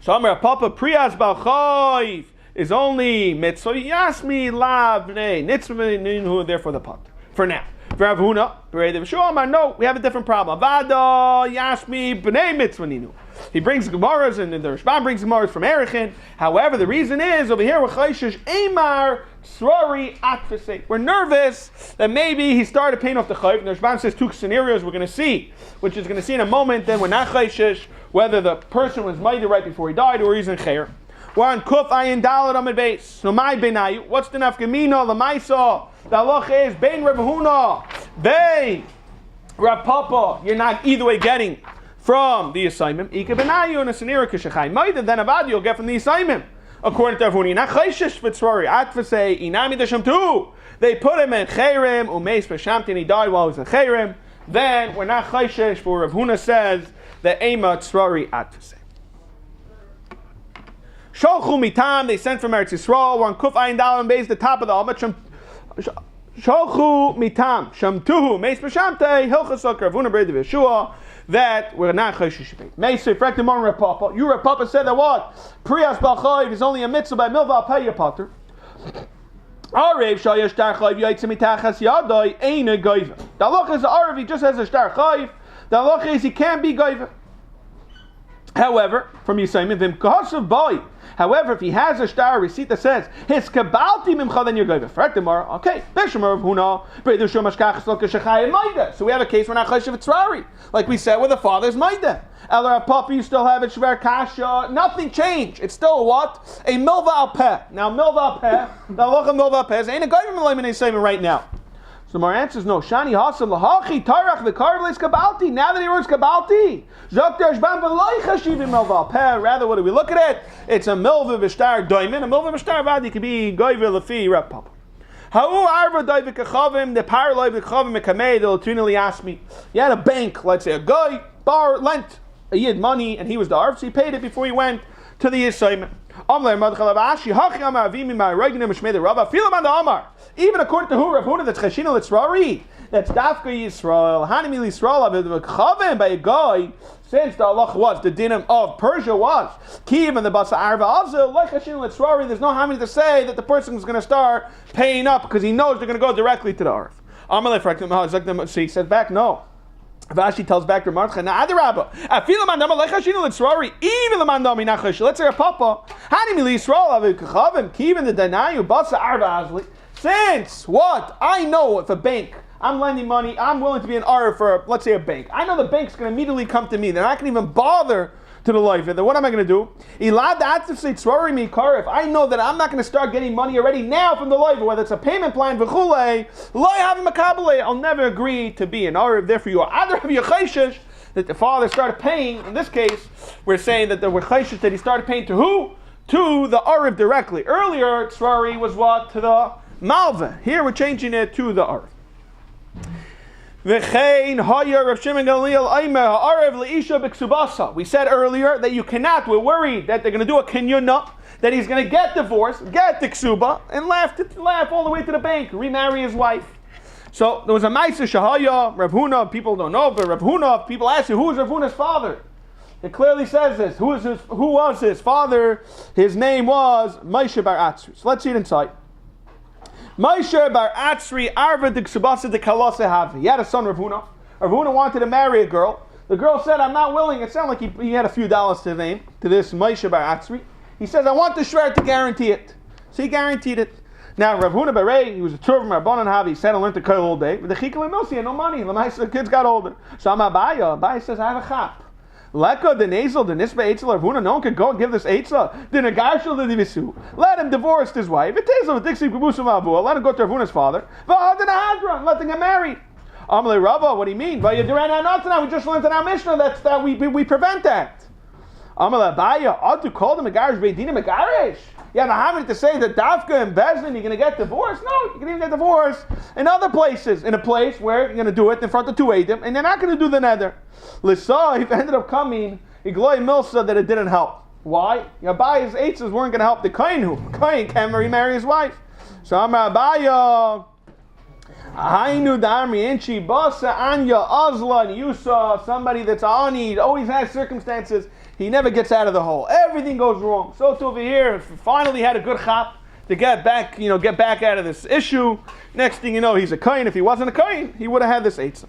So Amar Papa Priyas B'chayv is only mitzvah yasmi lav b'nei nitzvah ninu, therefore the pot for now. Rav Huna, no, we have a different problem. Avada yasmi b'nei mitzvah ninu. He brings gemaras, and the Rishban brings gemaras from Erechin. However, the reason is over here with Chayshish Amar Srari Atfasei. We're nervous that maybe he started paying off the chayv. And the Rishban says two scenarios we're going to see, which is going to see in a moment. Then we're not Chayshish whether the person was mighty right before he died or he's in Chayer. We're on Kuf Ayin Dalad Amid Beis. So my benayu. What's the nafkamina? Lamaisa. The halach is Bein Rav Huna, Bein Rav Papa. You're not either way getting from the assignment. Ika benayu in a scenario kishachai ma'ida. Then avadi you'll get from the assignment. According to Rav Huna, not chayshish v'tzrari atfasei inami deshamtu. They put him in chayrim umeis b'shamti, and he died while he was in chayrim. Then we're not chayshish. For Rav Huna says the ema tzrari atfasei. Sholchu mitam, they sent from Eretz Yisrael. We're on Kuf Ayin Dalad and Beis, the top of the Almat. Sholchu mitam, shamtuhu, meis b'shamtei, hilchasok, Rav Huna b'rei Yeshua, that we're not chayshish. Meisei, frekdemon Rav Papa. You Rav Papa said that what? Priyas b'chayv is only a mitzvah by milva al peh potter. Arev shayesh shtar chayv yaitze mitachas yadai ein a goyve. The halacha is Arev, he just has a shtar chayv. The halacha is he can't be goyve. However, from Yisayim, vim kasav boy. However, if he has a shtar receipt that says his kabalti mimcha, then you're goyve. Okay, Beshamar Huna, Breder Shumashkach Slokashachai Maida. So we have a case where not chayv tzrari, like we said with the father's maida. Eller a puppy, you still have it shver kasha. Nothing changed. It's still what? A milva al peh. Now milva al peh, the halacha milva al peh ain't a goyve m'layim Yisayim right now. So my answer is no. Shani hasam lahachi tarach v'karvelis kabalti. Now that he works kabalti, zokter shban v'loy chashivim milva peh. Rather, what do we look at it? It's a milva v'shtar doimin. A milva v'shtar vadi could be goyve lefi rep papa. Ha'u arva doiv v'kachavim the paraloy v'kachavim mekamei the latrinali asked me. You had a bank, let's say a guy lent a yid money and he was the arv, so he paid it before he went to the assignment. Even according to who Rav Huna, that's Cheshina Litzrari, that's Dafka Yisrael, Hanimi Yisrael, by a guy, since the Allah was, the dinim of Persia was, Kiev and the Basa Arva also, like Cheshina Litzrari, there's no Hamid to say that the person is going to start paying up because he knows they're going to go directly to the Arv. So he says back, no. Vashi tells back to Martha, "Na adarabba. Afil mandam lechashinu litzrari. Even the mandam inachash. Let's say a papa. Hanim liisrael aviv kachavim. Kivin the danayu basa arba azli. Since what I know, if a bank, I'm lending money, I'm willing to be an arv for, let's say, a bank. I know the bank's going to immediately come to me. They're not going to even bother to the life. Then what am I going to do? If I know that I'm not going to start getting money already now from the life, whether it's a payment plan, I'll never agree to be an arv. Therefore, you are either that the father started paying. In this case, we're saying that the chayshish that he started paying to who? To the arv directly. Earlier, tzrari was what? To the malva. Here, we're changing it to the arv. We said earlier that you cannot, we're worried that they're going to do a kinyuna, that he's going to get divorced, get the ksuba, and laugh all the way to the bank, remarry his wife. So there was a Maisa Shahaya, Rav Huna, people don't know, but Rav Huna, people ask you, who is Rav Huna's father? It clearly says this. Who was his father? His name was Moshe Bar Atzri. So let's see it inside. Moshe Bar Atzri Arva de Ksubasa de Kalase Havi. He had a son, Rav Huna. Rav Huna wanted to marry a girl. The girl said, I'm not willing. It sounded like he had a few dollars to name to this Moshe Bar Atzri. He says, I want the shver to guarantee it. So he guaranteed it. Now Rav Huna Barei, he was a Turv Rabbanan Havi. He said, I learned to cut all day. But the Chikal Milsi had no money. The kids got older. So I'm Abaya says, I have a chap. Leka the nasal the nisba eitzel Rav Huna. No one could go and give this eitzel. The negarshel the divisu. Let him divorce his wife. It is of dixi kubusu mavu. Let him go to Rav Huna's father. V'ad the hadron. Let them get married. Amalei Rava. What do you mean? V'yaduran anatana. We just learned in our Mishnah that we prevent that. Amalei Abaya. Adu called him a garish beidina megarish. You have a habit to say that Dafka and Bezdin, you're going to get divorced? No, you can even get divorced in other places. In a place where you're going to do it in front of two Eidim, and you're not going to do the nether. Lisa, he ended up coming, Igloi Milsa, that it didn't help. Why? Abaya's eitzes weren't going to help the Kohen who. Kohen can't remarry his wife. So Amar Abaya, Hainu Damri Inchi Basa Anya Azla, and you saw somebody that's ani, always has circumstances. He never gets out of the hole. Everything goes wrong. So to over here, finally had a good chap to get back out of this issue. Next thing you know, he's a kohen. If he wasn't a kohen, he would have had this eitzah.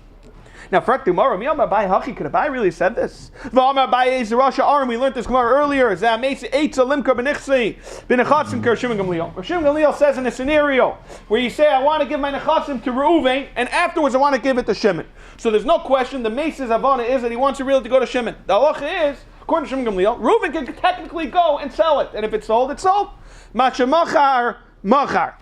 Now, could Abai really said this? We learned this Gemara earlier. Shimon Gamliel says in a scenario where you say, I want to give my nechasim to Reuven, and afterwards I want to give it to Shimon. So there's no question. The Meseches Havana is that he wants to really to go to Shimon. The halacha is, according to Shimon Gamliel, Reuven can technically go and sell it. And if it's sold, it's sold. Macha machar, machar.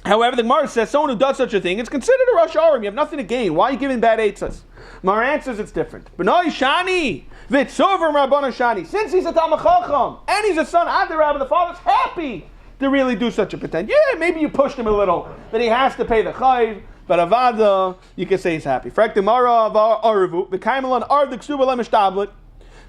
However, the Gemara says someone who does such a thing is considered a Rosh Arim. You have nothing to gain. Why are you giving bad eitzas? Mar answers it's different. B'noi shani, v'tzover Rabbana shani. Since he's a Talmid Chacham and he's a son of the Rabbi, the father's happy to really do such a pretend. Yeah, maybe you pushed him a little that he has to pay the chayiv, but avada, you can say he's happy. Frak the Mara of Arvu, the Kaimelan Arv the Ksuba Lemishtablet.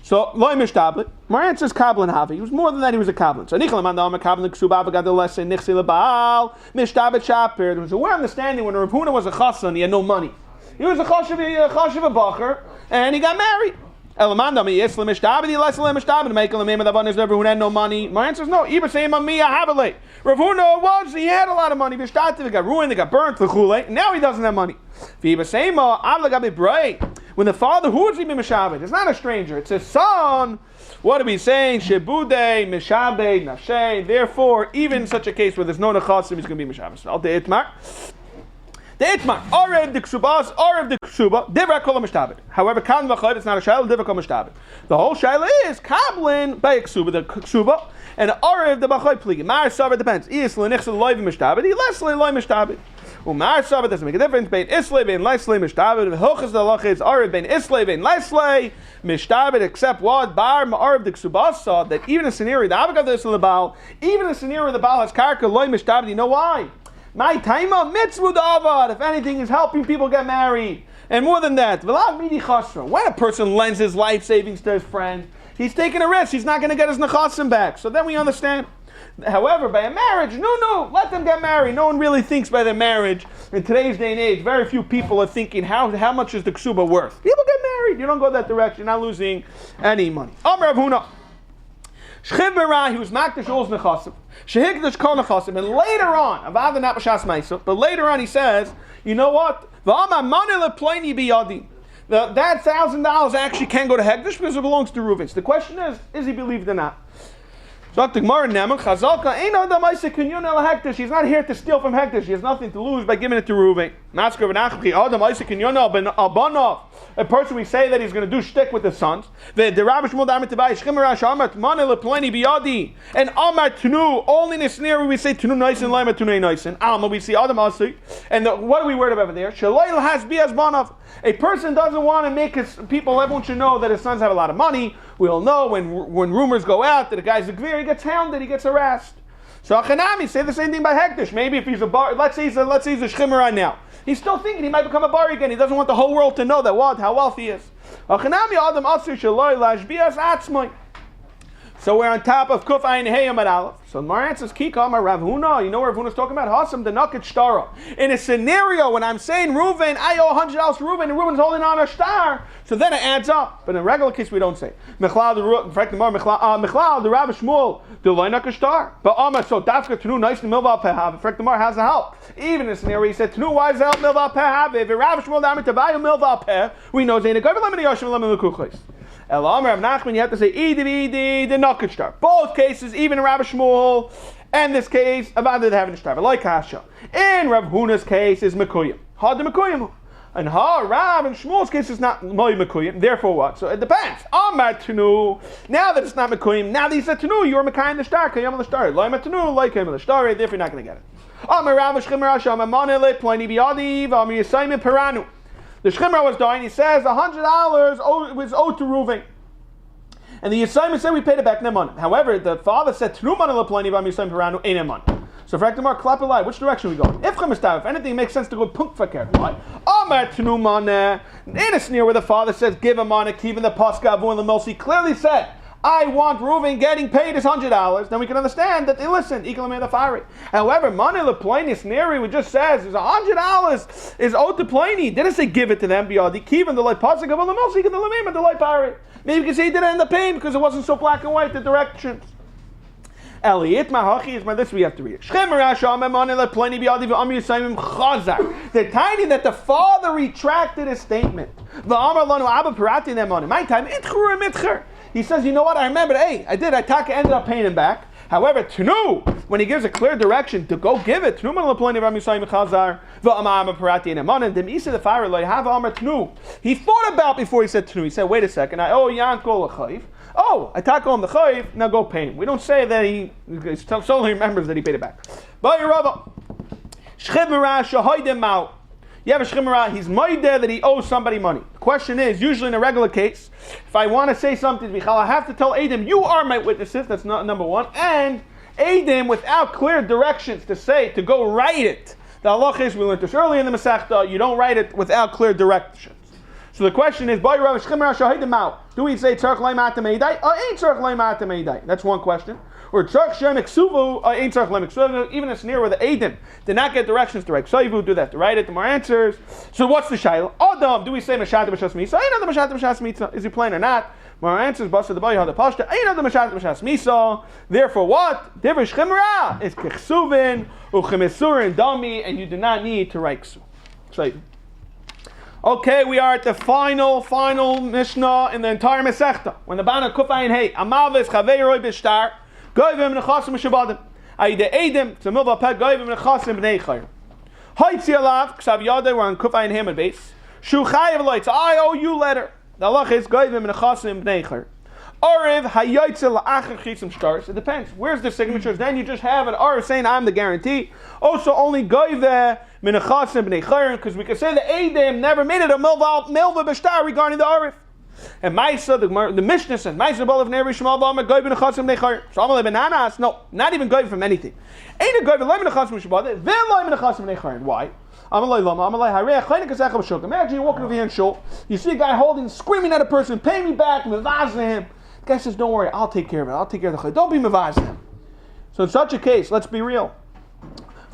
So, loy mishtablet. Moran says kablan havi. He was more than that. He was a kablan. So, nichel mandam kablan ksuba v'gad the lesson nichsi lebal mishtablet shaper. There was a weird understanding when Rav Huna was a chassan. He had no money. He was a chashav a bacher, and he got married. Elamanda mi islam ishtabedi less lam ishtabed to make a lamim of the who had no money. My answer is no. Iber say me I have it late. Rav Huna was he had a lot of money. Vishtativ they got ruined, they got burnt for chule. Now he doesn't have money. Iber say ma avlagabe bray. When the father who is he mishabed? It's not a stranger. It's his son. What are we saying? Shebude mishabed nashe. Therefore, even in such a case where there's no nechasim, he's going to be mishabed. Al deitmar. Deitmar. Arev the ksubas. Arev the ksuba. Divra kol mishtabed. However, kan v'chayv. It's not a shayla. Divra kol mishtabed. The whole shayla is kablin by ksuba. The ksuba and arev the b'chayv pligi. Mar savar depends. Is lenichs loiv mishtabed. He less loiv mishtabed. Umar savar doesn't make a difference. Bein islay bein leislay mishtabed. V'hochas the lach is arev bein islay bein leislay mishtabed. Except what bar ma'arev the ksubas saw that even a scenario the avagav this the baal, even a scenario the baal has karka loiv mishtabed. You know why? My taima mitzvah avad. If anything, is helping people get married, and more than that, when a person lends his life savings to his friend, he's taking a risk. He's not going to get his nechasim back. So then we understand. However, by a marriage, no, let them get married. No one really thinks by their marriage in today's day and age. Very few people are thinking how much is the ksuba worth. People get married. You don't go that direction. You're not losing any money. Amar Rav Huna. Shchiv Merah, he was makdash Shul's nechasim. Shehikdash kol nechasim. And later on, Avada not b'shas ma'isa, but later on he says, you know what? V'ama mane leploni biyadi. That $1,000 actually can go to Hekdash because it belongs to Reuven. So the question is he believed or not? He's not here to steal from Hekdash. He has nothing to lose by giving it to Reuven. A person we say that he's going to do shtick with his sons. And Amar Tnu, only in this scenario we say Tnu nice and Lima Tnu nice and Alma we see Adam Asi. And what are we worried about over there? Shalayl has bias banav. A person doesn't want to make his people, everyone should know that his sons have a lot of money. We all know when rumors go out that a guy's a gvir, he gets hounded, he gets harassed. So Achanami say the same thing by Hekdash. Maybe if he's a bar, let's say he's a shchimmer right now. He's still thinking he might become a bar again. He doesn't want the whole world to know that how wealthy he is. Achanami adam asur shaloi lashbias atzmai. So we're on top of Kuf Ayin Hey Amar Aleph. So Mar answers Kika Amar Rav Huna. You know what Rav Huna's talking about? Hasam the Nakat Shtara. In a scenario when I'm saying Reuven, I owe $100 to Reuven, and Reuven's holding on a star. So then it adds up. But in a regular case we don't say. Mechlal the Rav Shmuel the Nakat Star. But Amar so Dafka Tnu nice and Milval Pehav. Frek the Mar has a help. Even in a scenario he said Tnu why is help Milval Pehav? If Rav Shmuel Damit Tavayu Milval Peh, we know Zayin Gav Lemon Yoshem Lemon Lekuchlis. El Amar of Nachman, you have to say Idi the Nakat Star. Both cases, even in Rav Shmuel, and this case, about the having a star. Like Hasha. In Rav Huna's case is Mekuyim. Had the Mekuyim. And Rav and Shmuel's case is not Moy Mekuyim. Therefore what? So it depends. Amar Tenu. Now that it's not Mekuyim, now that he said Tenu, you're Mekayim the star. Kayam the star. Loy Tenu, like him the star. Therefore you're not going to get it. Amar Rav Shchimer Hashem Amanele Pliny Biadi Amar Yisayim Peranu. The Shchimer was dying. He says $100 was owed to Reuven. And the Yisayim said we paid it back Neman. However, the father said Truman Laplani Vam Yisayim Peranu Ein Neman. So for Ektamar, clap a lie. Which direction are we going? If anything, it makes sense to go punk fakir. Why? Amar Tnuman. In a sneer where the father says give him on a keep in the Pascha Avu and the Milsi clearly said I want Reuven getting paid his $100, then we can understand that they listen. However, money Laplani scenario we just says is $100 is owed to Pliny. Didn't say give it to them beyond the Kivin, the light Pascha Avu and the Milsi, the Lamim and the light pirate. Maybe you can say he didn't end up paying because it wasn't so black and white, the directions. Elliot Mahachi is my this we have to read. The tiny that the father retracted his statement. My time, he says, you know what, I remembered, hey, I did, I ended up paying him back. However, Tnu, when he gives a clear direction to go give it, he thought about before he said Tnu. He said, wait a second, I owe Yankol a chayv. Oh, I tackle him the chayv, now go pay him. We don't say that he solely remembers that he paid it back. But you have a shchimera, he's moideh that he owes somebody money. The question is, usually in a regular case, if I want to say something to Michal, I have to tell Adam, you are my witnesses, that's not number one, and Adam without clear directions to go write it. The halach is, we learned this early in the Masechta, you don't write it without clear directions. So the question is, do we say tzarich leimata meidai or ain't tzarich leimata meidai? That's one question. Or tzarch shem eksuvu ein tzarch lem eksuvu. Even a scenario where the Eidim did not get directions to write ksayvu, do that to write it. The more answers. So what's the shaila? Adam, do we say mashata b'shas misa? Ain't the mashata b'shas misa? Is he plain or not? More answers. Basa the bayi had the pashta. Ain't the mashata b'shas misa? Therefore, what? Divrei chimra is kechsuvin uchemisurin dami, and you do not need to write ksu. Ksayvu. Okay, we are at the final Mishnah in the entire Masechta. When the Bana Kufayin Hey, Amavis Chaveiroi Bishtar, Goyvim Nechasim Shabadim. Aide Edim, Tzemilva Pet Goyvim Nechasim Bnei Chayr. Haitzi Alav, Ksav Yadeh, we're on Kufayin Hamad base. Shu Chayev Lights, I owe you letter. The halach is Goyvim Nechasim Bnei Chayr. Oriv Hayotze La'achar Chitzim Stars. It depends. Where's the signatures? Then you just have an Oriv saying I'm the guarantee. Also, only Goyveh Minachasim Bnei Chayr, because we can say the Eidim never made it a Milva B'Shtar regarding the Oriv. And Maisa, the Mishnah says, Maisa Balav Neri Shmal Bama Goyveh Minachasim Bnei Chayr. So Amalei Bananas, no, not even Goyveh from anything. Ain't a Goyveh Loi Minachasim Shabbat, then Loi Minachasim Bnei Chayr. Why? Imagine you're walking over here in Shul, you see a guy holding, screaming at a person, pay me back, mevazeh him. The guy says, don't worry, I'll take care of it. I'll take care of the chay. Don't be mevazeh him. So in such a case, let's be real.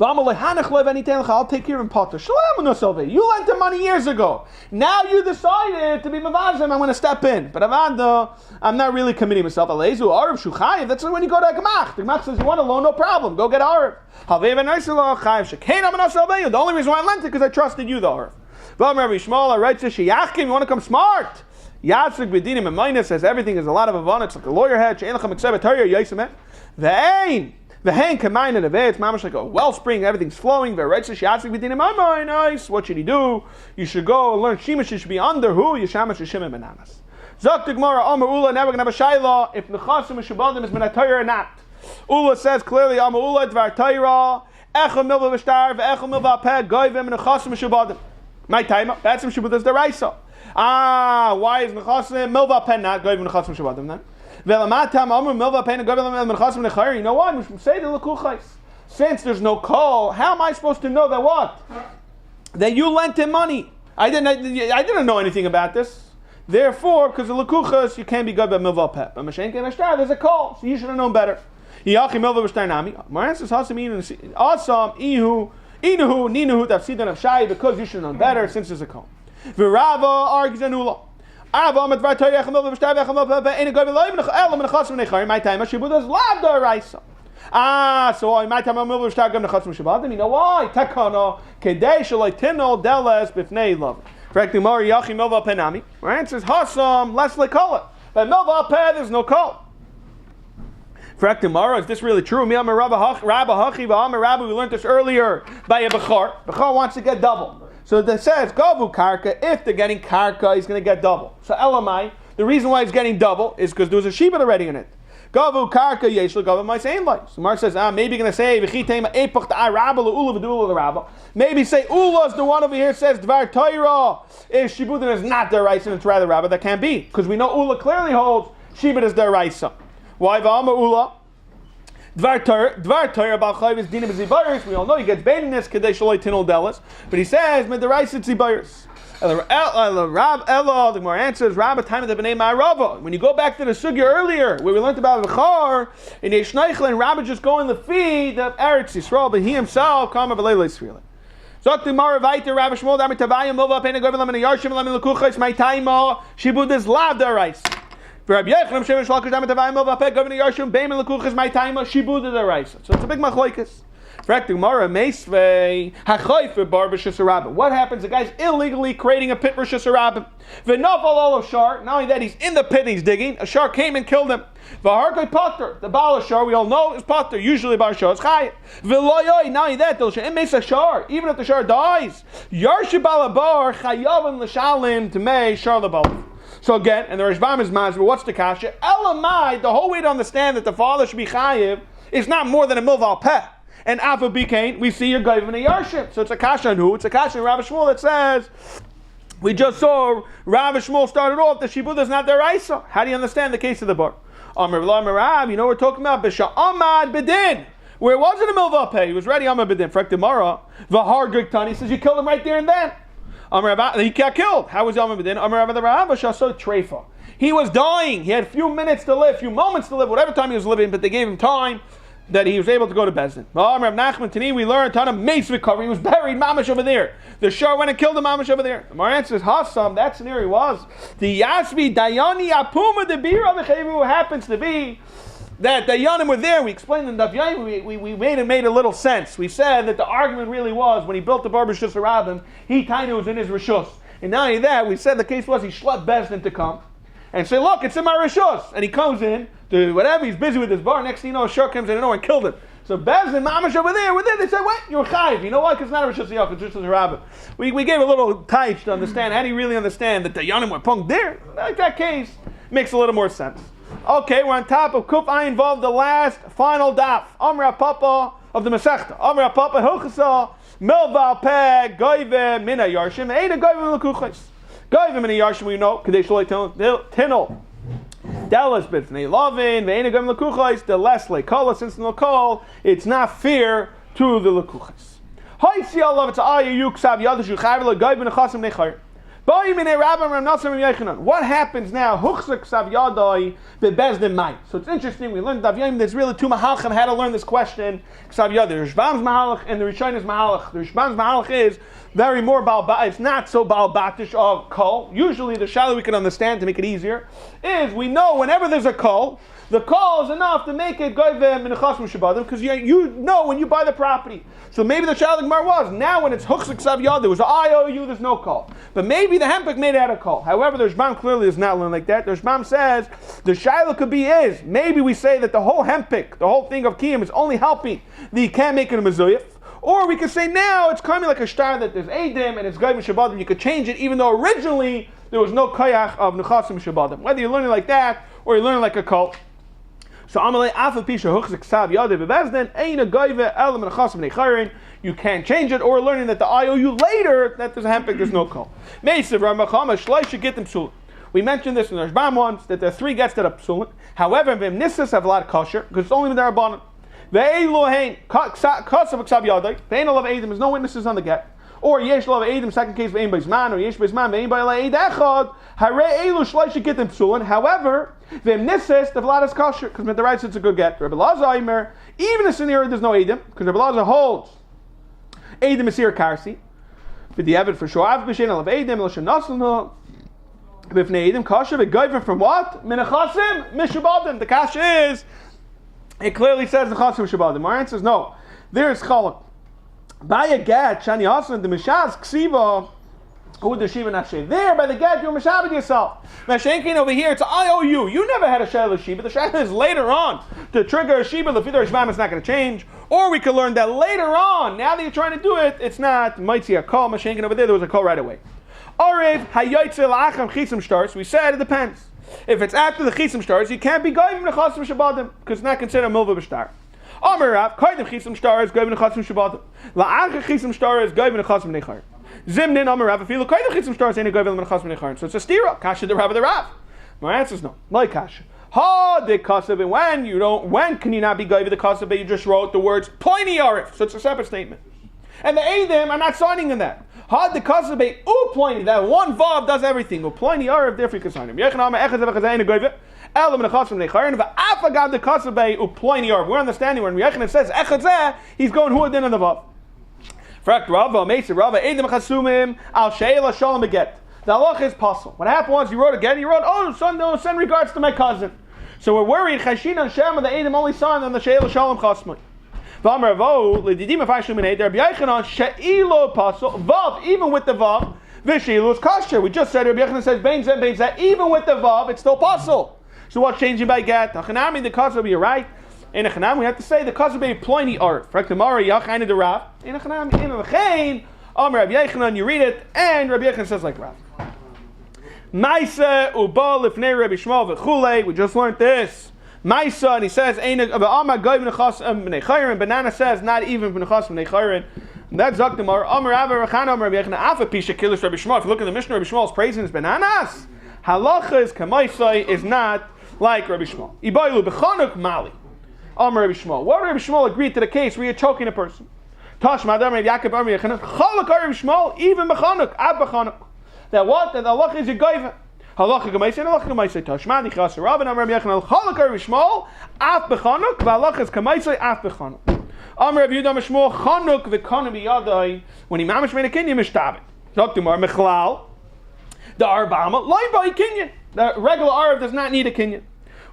I'll take care of him, Potter. You lent him money years ago. Now you decided to be mevazeh him. I'm going to step in. But I'm not really committing myself. That's when you go to a gemach. The gemach says, you want a loan? No problem. Go get Arav. The only reason why I lent it because I trusted you, the Arav. You want to come smart? Yatsuk b'dinim and minus says everything is a lot of avon. It's like a lawyer head. The hand combined in a way, it's mamash like a wellspring, everything's flowing. Nice. What should he do? You should go and learn Shemesh. You should be under who? Yeshamash Shimon Bananas. Zok the Gemara, Amar Ula, never gonna have a shayla if Nechasim Shabadim is Menatayr or not. Ula says clearly, Amar Ula, Dvar Tayra, Echel Milva V'Shtar, Ve'echel Milva Peh, Goyvim, Nechasim Shabadim. My time, that's some Shabadas the Raisa. Why is Nechasim Milva Peh not Goyvim Nechasim Shabadim then? You know why? We should say the Lekuchais. Since there's no call, how am I supposed to know that what? That you lent him money. I didn't know anything about this. Therefore, because the Lekuchas, you can't be good by Milva Peh. But Mashen Ken Ashtar, there's a call, so you should have known better. Moran says, awesome, Inuhu, Tafsidan of Shai, because you should have known better, since there's a call. Virava argues Anula. My time, so my time I'm over start going to Chatzim Shabbatim. You know why? Takana Kedei Shalai Tinol Deles Bifnei Love. Correct the Mari Yachi Milva Penami. Our answer is Hasam. Let's call it. But Milva Peh, there's no call. Correct the Mara. Is this really true? Me, I'm a Rabba Hachi. I'm a Rabba. We learned this earlier by a Bechar. Bechar wants to get double. So it says, Gavu Karka, if they're getting Karka, he's going to get double. So Elamai, the reason why he's getting double is because there was a Sheba already in it. Gavu Karka, Yeshla Gavu my same life. So Mar says, maybe you're going to say, maybe say, Ula's the one over here says, Dvar Torah is Shibudin is not deraisa and it's rather Rabba. That can't be. Because we know Ula clearly holds Sheba is deraisa. Why V'ama Ula? Dvar Torah Bal Chayv is Dinim Zibayers. We all know he gets baited in this Kedei Shaloi Tinol Delis. But he says, Mederaisa Zibayers. The Gemara answers, Rabba time of the Bnei Ma'arava. When you go back to the Sugya earlier, where we learned about V'char, in Yeshneichel, and Rabba just going the feed of Eretz Yisrael, but he himself, Kama V'leila Yisrael. Zok the Gemara Vayter, Rabba Shmuel, Dami Tavayim, Mova, Pena Goyim, Lamin Yarshim, Lamin Lekuchais, My Taima, Shibud is Lav Daraisa. So it's a big machlokes. What happens? The guy's illegally creating a pit for Shasarabim. Not only that, he's in the pit he's digging. A shark came and killed him. The Baal Shar, we all know, is Potter. Usually Baal Shar is Chayet. Not only that, even if the Shar dies, so again, and the Rishbam is Mazal, what's the kasha? Elamai, the whole way to understand that the father should be chayiv is not more than a milval peh. And Ava Bikain, we see your Goyim and a Yarshim. So it's a kasha on who? It's a kasha in Rav Shmuel that says, we just saw Rav Shmuel started off, the Shibud is not their Isa. How do you understand the case of the bar? Amr Rav, you know what we're talking about? Bisha Amad Bedin. Where it wasn't a milval peh, he was ready Amad Bedin. Frak Demara, Vahar Gigtani says you killed him right there and then. He got killed. How was Amar B'din? Amar Rav Shasot Treifa. He was dying. He had a few minutes to live, a few moments to live, whatever time he was living, but they gave him time that he was able to go to Bezdin. Rav Nachman Tani, we learned Tana Mace recovery. He was buried mamash over there. The Shah went and killed him mamash over there. The Mar answers Hassam. That scenario was the Yasvi Dayani Apuma the Bira who happens to be that the Dayanim were there. We explained in Daf Yomi, we made a little sense. We said that the argument really was when he built the Bar Rishus Rabim, he tiny was in his Rishus. And not only that, we said the case was he schlepped Bezdin to come and say, look, it's in my Rishus. And he comes in to whatever, he's busy with his bar. Next thing you know, a shark comes in and killed him. So Bezdin, mamash over there, we're there. They said, what? You're chayiv. You know why? Because it's not a Rishus Yach, it's just a Rabbah. We gave a little taich to understand. How do you really understand that the Yanim were punked there? Like that case makes a little more sense. Okay, we're on top of Kuf Ayin Vav, the last final daf. Amra Papa of the Masechta. Amra Papa Hilchasa Milva Peh Goyve Mina Yarshim Eina Goyve L'Kuchais. Goyve Mina Yarshim we know Kadesh Loi Tinol. Dallas B'Tnei Lavin Ve'eina Goyve L'Kuchais. The less Leikala since the Lekal, it's not fair to the L'Kuchais. Haitzi Allah it's Ayu Ksav Yadashu Chav L'Goyve Nechasim Nechayr. What happens now? So it's interesting. We learned Daf Yomi. There's really two mahalchim how to learn this question. The Rishbam's mahalach and the Rishona's mahalach. The Rishbam's mahalach is very more it's not so batish of kol. Usually the shalom we can understand to make it easier is we know whenever there's a kol, the call is enough to make it goyve min chasm shabadim because you know when you buy the property. So maybe the Shalit Gemara was now when it's huchzik sav yad there was an IOU, there's no call. But maybe the hempik made it out of call. However, the Rishbam clearly does not learn like that. The Rishbam says the Shaila could be is maybe we say that the whole hempik, the whole thing of kiyum is only helping the you can't make it a mezuyif. Or we could say now it's coming like a star that there's Eidim and it's goyve shabadim. You could change it even though originally there was no koyach of nechasim shabadim. Whether you're learning like that or you're learning like a call. So Amalei Afal Pisha Huchzik Sav Yade Bebezdin Eina Goyve Elam and Chasim Nechayrin. You can't change it, or we're learning that the IOU later that there's a hempik, there's no call. Meisiv Ramachama Shlai should get them psulin. We mentioned this in the Rishbam once that there are three gets that are psulin. However, Vim Nisas have a lot of kosher because it's only with their abanon. Ve'elohein Kasav Ksav Yadai. Ve'ein Olav Eidim. There's no witnesses on the get. Or Yesh Olav Eidim. Second case Ve'ein Bais Man or Yesh Bais Man Ve'ein Ba'ilei Eid Echad. Hare Elu Shlai should get them psulin. However, Vim Nisas the Vlad is kosher because with the rights it's a good get. Rabbi Lazar Aimer even in a scenario there's no Eidim because Rabbi Lazar holds Eidim Asir Karsi. But the Evid for sure. Av B'Shein Olav Eidim L'Shem Naslno. B'Fnei Eidim kosher. V'Goyver from what? Menechasim Mishubadim. The kasha is. It clearly says the Chasim Shabbatim. Our answer is no. There is Chalak. By a get, Shani Hasan, the Mishaz, Ksiva, who the Shiva Nashe. There, by the get, you're Mishabed yourself. Mashenkin over here, it's IOU. You never had a Shayla Shiva. The Shayla is later on. To trigger a Shiva, the Fidar Shvam is not going to change. Or we could learn that later on, now that you're trying to do it, it's not Maitzi a call. Mashenkin over there was a call right away. Arev, Hayotze La'acham Chisim Stars. We said it depends. If it's after the chisim stars, you can't be goyim nechasim shabadim because it's not considered a milva b'shtar. Amar Rav, koydem chisim stars goyim nechasim shabadim. La'achar chisim stars goyim nechasim nechar. Zimnin Amar Rav, afilu koydem chisim stars ain't goyim nechasim nechar. So it's a stira. Kasha the Rav of the Rav. My answer is no. Like kasha. Ha de kasav. When can you not be goyim the kasav? You just wrote the words pointy arif. So it's a separate statement. And the Eidim are not signing in that. Had the kasabei uploini, that one vav does everything. Uploini are different kasanim. Yechanama echad v'chazayim goyve. Elam nechasim nechayin v'afagad the kasabei uploini are. We're understanding when Yechan says echad zeh, he's going who in the vav. Frakt Rava, Meisa Rava, Eidim chasumim al sheila shalom beget. The halach is possible. What happened was he wrote again. He wrote, oh son, no, send regards to my cousin. So we're worried. Chashin and Shem and the Eidim only son and the sheila shalom chasmui. Even with the vav, even with the vav, Vishilu is kosher. We just said Rabbi Yochanan says bein zeh, even with the vav, it's still possible. So what's changing by get? Achanami the kasab, you're right. In Achanami we have to say the kasab be ploini art. Fraktamara Yachaina the Rav. In Achanami in Achain, Rabbi Yochanan, you read it, and Rabbi Yochanan says like Rav. Maisa uba lifnei Rabbi Shmuel v'chulei. We just learned this. My son, he says, and banana says, not even that's Zakdamar. If you look at the Mishnah, Rabbi Shmuel is praising his bananas. Halacha is Kamaisai is not like Rabbi Shmuel. Ibaylu b'chanuk mali. Amar Rabbi Shmuel. What Rabbi Shmuel agreed to the case where you're choking a person? Tashma Adam Rabbi Yaakov Rabbi Yochanan. Chalak Rabbi Shmuel even b'chanuk ab b'chanuk. That what? That the halacha is your goyve. Halacha Gemaisa, Halacha Gemaisa Tashma, Nichas Rav, and Amar Yechon Chalak Rishmol, Af Bechanuk, Halacha Gemaisa, Af Bechanuk. Amar Rav Yudah Mishmol Chanuk v'Kanu b'Yadai. When he mamish made a kinyan mishtabit. Talk to Mar Mechlal. The Arbama loy by kinyan. The regular Arab does not need a kinyan.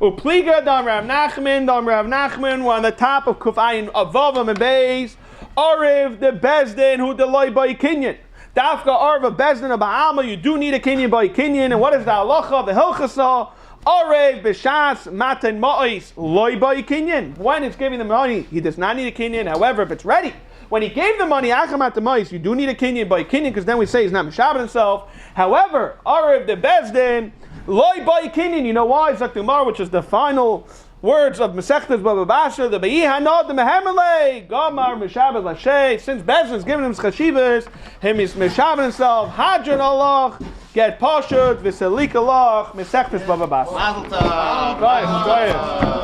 Upliga Dam Rav Nachman. We're on the top of Kufayin Avavam and Beis. Ariv the Bezdin who the loy by kinyan. Dafka Arva Bezdin of Ba'alma. You do need a kinyan by kinyan. And what is the halacha? The hilchasa. Arev b'shas matan ma'is loy by kinyan. When it's giving the money, he does not need a kinyan. However, if it's ready, when he gave the money, achamat the ma'is, you do need a kinyan by kinyan because then we say he's not mishabed himself. However, arev the bezdin loy by kinyan. You know why? Zaktumar, which is the final words of Meseches Baba Basra, the Be'i Hanod, the Mehemelei, Gamar, Mishabed Lashay. Since Bezdin's given him chashivas, him is mishabed himself. Hadran Allah. Get Pashut, V'Selik Allah, Meseches Baba Basra. Mazal Tov.